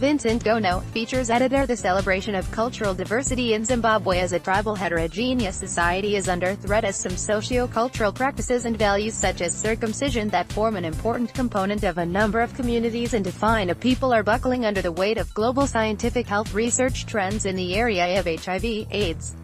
Vincent Gono, features editor. The celebration of cultural diversity in Zimbabwe as a tribal heterogeneous society is under threat as some socio-cultural practices and values such as circumcision that form an important component of a number of communities and define a people are buckling under the weight of global scientific health research trends in the area of HIV/AIDS.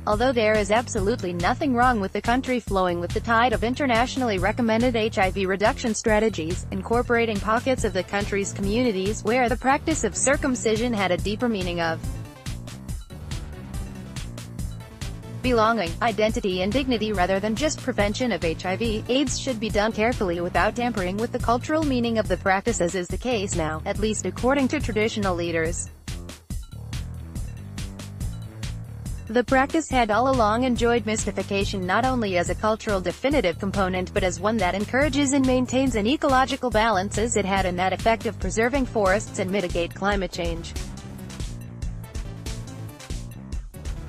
Although there is absolutely nothing wrong with the country flowing with the tide of internationally recommended HIV reduction strategies, incorporating pockets of the country's communities where the practice of circumcision had a deeper meaning of belonging, identity and dignity rather than just prevention of HIV/AIDS should be done carefully without tampering with the cultural meaning of the practice, as is the case now, at least according to traditional leaders. The practice had all along enjoyed mystification not only as a cultural definitive component but as one that encourages and maintains an ecological balance, as it had a net effect of preserving forests and mitigate climate change.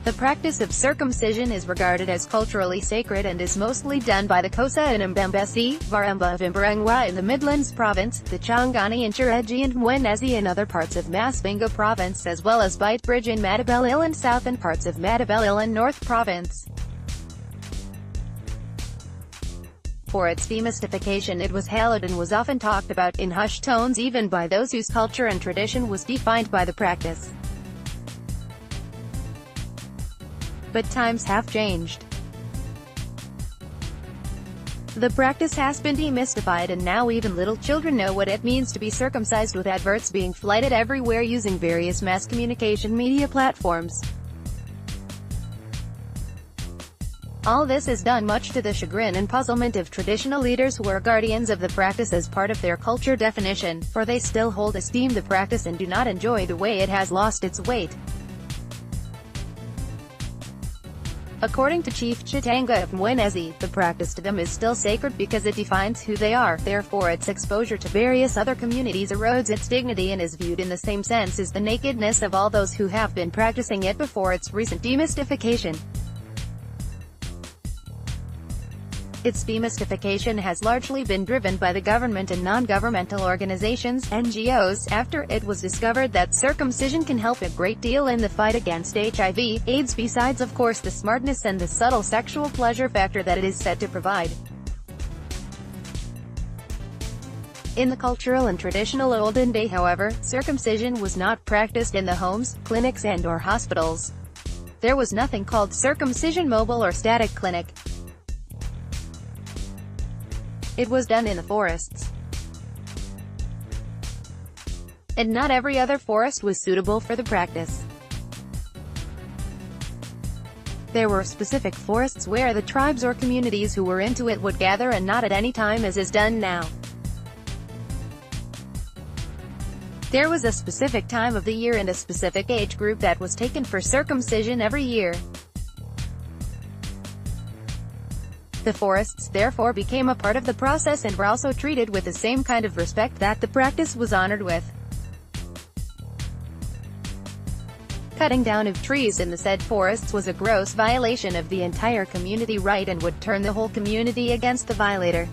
The practice of circumcision is regarded as culturally sacred and is mostly done by the Xhosa and Mbambesi, Varemba of Mbarengwa in the Midlands Province, the Changani in Chireji and Mwenezi in other parts of Masvingo Province, as well as Beitbridge in Matabeleland South and parts of Matabeleland North Province. For its demystification it was hallowed and was often talked about in hushed tones even by those whose culture and tradition was defined by the practice. But times have changed. The practice has been demystified and now even little children know what it means to be circumcised, with adverts being flighted everywhere using various mass communication media platforms. All this is done much to the chagrin and puzzlement of traditional leaders who are guardians of the practice as part of their culture definition, for they still hold esteem the practice and do not enjoy the way it has lost its weight. According to Chief Chitanga of Mwenezi, the practice to them is still sacred because it defines who they are, therefore its exposure to various other communities erodes its dignity and is viewed in the same sense as the nakedness of all those who have been practicing it before its recent demystification. Its demystification has largely been driven by the government and non-governmental organizations (NGOs) after it was discovered that circumcision can help a great deal in the fight against HIV/AIDS, besides of course the smartness and the subtle sexual pleasure factor that it is said to provide. In the cultural and traditional olden day, however, circumcision was not practiced in the homes, clinics and/or hospitals. There was nothing called circumcision mobile or static clinic. It was done in the forests. And not every other forest was suitable for the practice. There were specific forests where the tribes or communities who were into it would gather, and not at any time as is done now. There was a specific time of the year and a specific age group that was taken for circumcision every year. The forests therefore became a part of the process and were also treated with the same kind of respect that the practice was honored with. Cutting down of trees in the said forests was a gross violation of the entire community right and would turn the whole community against the violator.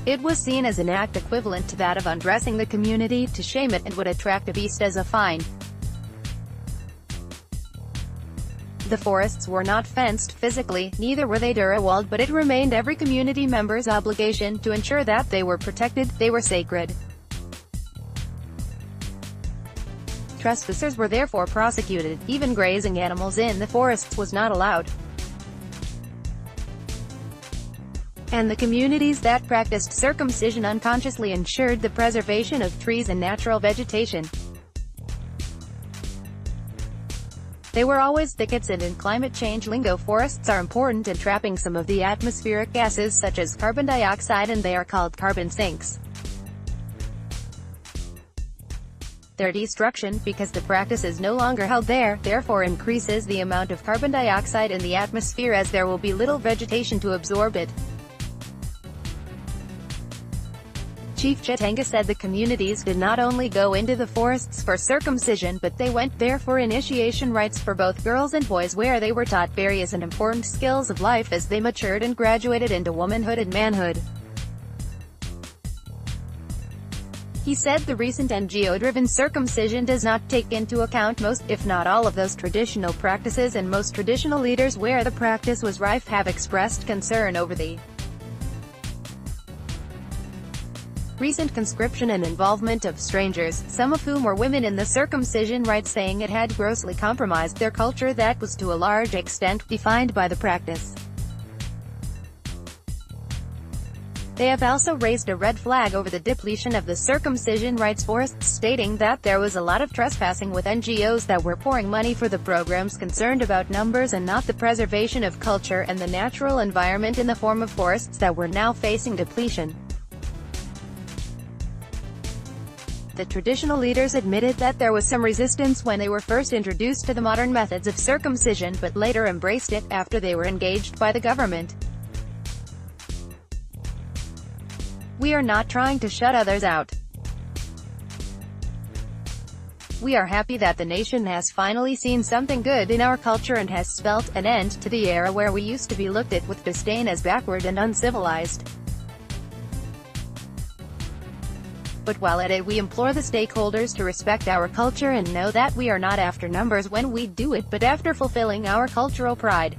It was seen as an act equivalent to that of undressing the community to shame it, and would attract a beast as a fine. The forests were not fenced physically, neither were they dura-walled, but it remained every community member's obligation to ensure that they were protected, they were sacred. Trespassers were therefore prosecuted, even grazing animals in the forests was not allowed. And the communities that practiced circumcision unconsciously ensured the preservation of trees and natural vegetation. They were always thickets, and in climate change lingo forests are important in trapping some of the atmospheric gases such as carbon dioxide, and they are called carbon sinks. Their destruction, because the practice is no longer held there, therefore increases the amount of carbon dioxide in the atmosphere, as there will be little vegetation to absorb it. Chief Chitanga said the communities did not only go into the forests for circumcision, but they went there for initiation rites for both girls and boys, where they were taught various and important skills of life as they matured and graduated into womanhood and manhood. He said the recent NGO-driven circumcision does not take into account most, if not all of those traditional practices, and most traditional leaders where the practice was rife have expressed concern over the recent conscription and involvement of strangers, some of whom were women in the circumcision rite, saying it had grossly compromised their culture that was to a large extent defined by the practice. They have also raised a red flag over the depletion of the circumcision rites forests, stating that there was a lot of trespassing with NGOs that were pouring money for the programs concerned about numbers and not the preservation of culture and the natural environment in the form of forests that were now facing depletion. The traditional leaders admitted that there was some resistance when they were first introduced to the modern methods of circumcision, but later embraced it, after they were engaged by the government. We are not trying to shut others out. We are happy that the nation has finally seen something good in our culture and has spelt an end to the era where we used to be looked at with disdain as backward and uncivilized. But while at it, we implore the stakeholders to respect our culture and know that we are not after numbers when we do it, but after fulfilling our cultural pride.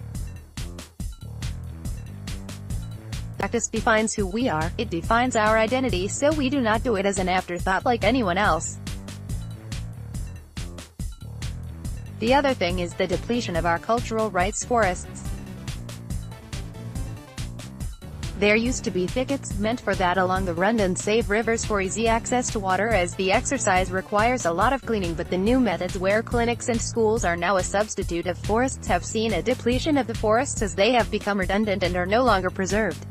Practice defines who we are, it defines our identity, so we do not do it as an afterthought like anyone else. The other thing is the depletion of our cultural rights forests. There used to be thickets, meant for that, along the run and save rivers for easy access to water, as the exercise requires a lot of cleaning, but the new methods where clinics and schools are now a substitute of forests have seen a depletion of the forests as they have become redundant and are no longer preserved.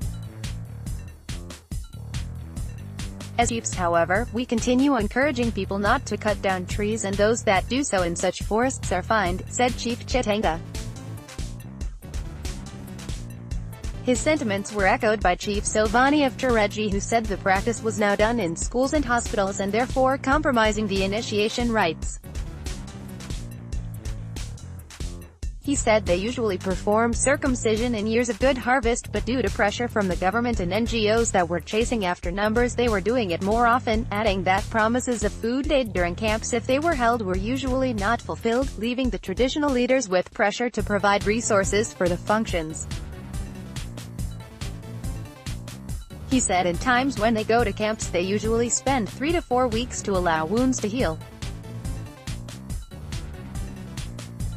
As chiefs, however, we continue encouraging people not to cut down trees, and those that do so in such forests are fined, said Chief Chitanga. His sentiments were echoed by Chief Sovani of Tureji, who said the practice was now done in schools and hospitals and therefore compromising the initiation rites. He said they usually perform circumcision in years of good harvest, but due to pressure from the government and NGOs that were chasing after numbers, they were doing it more often, adding that promises of food aid during camps, if they were held, were usually not fulfilled, leaving the traditional leaders with pressure to provide resources for the functions. He said in times when they go to camps they usually spend 3 to 4 weeks to allow wounds to heal.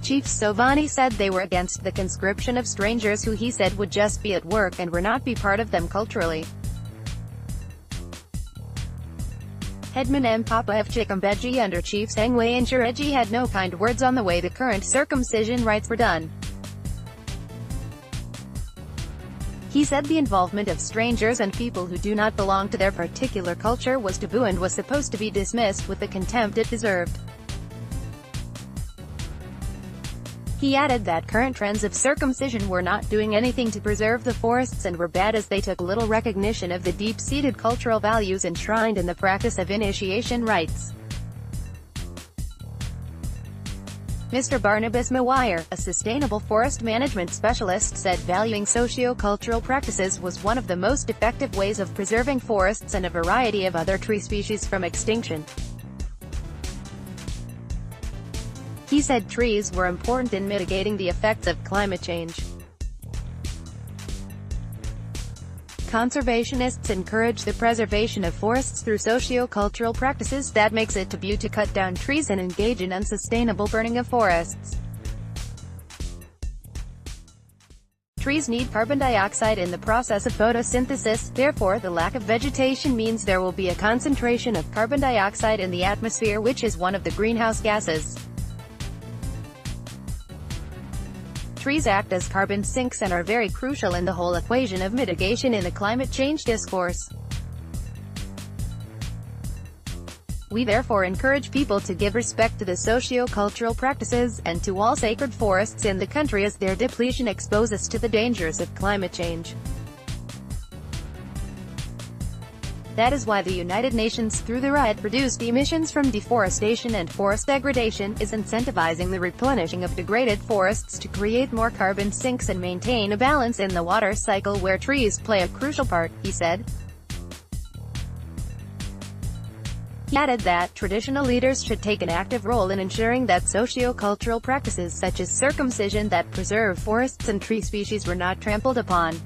Chief Sovani said they were against the conscription of strangers who he said would just be at work and were not be part of them culturally. Headman M. Papa of Chikambeji under Chiefs Engwe and Chureji had no kind words on the way the current circumcision rites were done. He said the involvement of strangers and people who do not belong to their particular culture was taboo and was supposed to be dismissed with the contempt it deserved. He added that current trends of circumcision were not doing anything to preserve the forests and were bad, as they took little recognition of the deep-seated cultural values enshrined in the practice of initiation rites. Mr. Barnabas Mawire, a sustainable forest management specialist, said valuing socio-cultural practices was one of the most effective ways of preserving forests and a variety of other tree species from extinction. He said trees were important in mitigating the effects of climate change. Conservationists encourage the preservation of forests through socio-cultural practices that makes it taboo to cut down trees and engage in unsustainable burning of forests. Trees need carbon dioxide in the process of photosynthesis, therefore the lack of vegetation means there will be a concentration of carbon dioxide in the atmosphere, which is one of the greenhouse gases. Trees act as carbon sinks and are very crucial in the whole equation of mitigation in the climate change discourse. We therefore encourage people to give respect to the socio-cultural practices, and to all sacred forests in the country, as their depletion exposes to the dangers of climate change. That is why the United Nations, through the RED, reduced emissions from deforestation and forest degradation, is incentivizing the replenishing of degraded forests to create more carbon sinks and maintain a balance in the water cycle where trees play a crucial part, he said. He added that traditional leaders should take an active role in ensuring that socio-cultural practices such as circumcision that preserve forests and tree species were not trampled upon.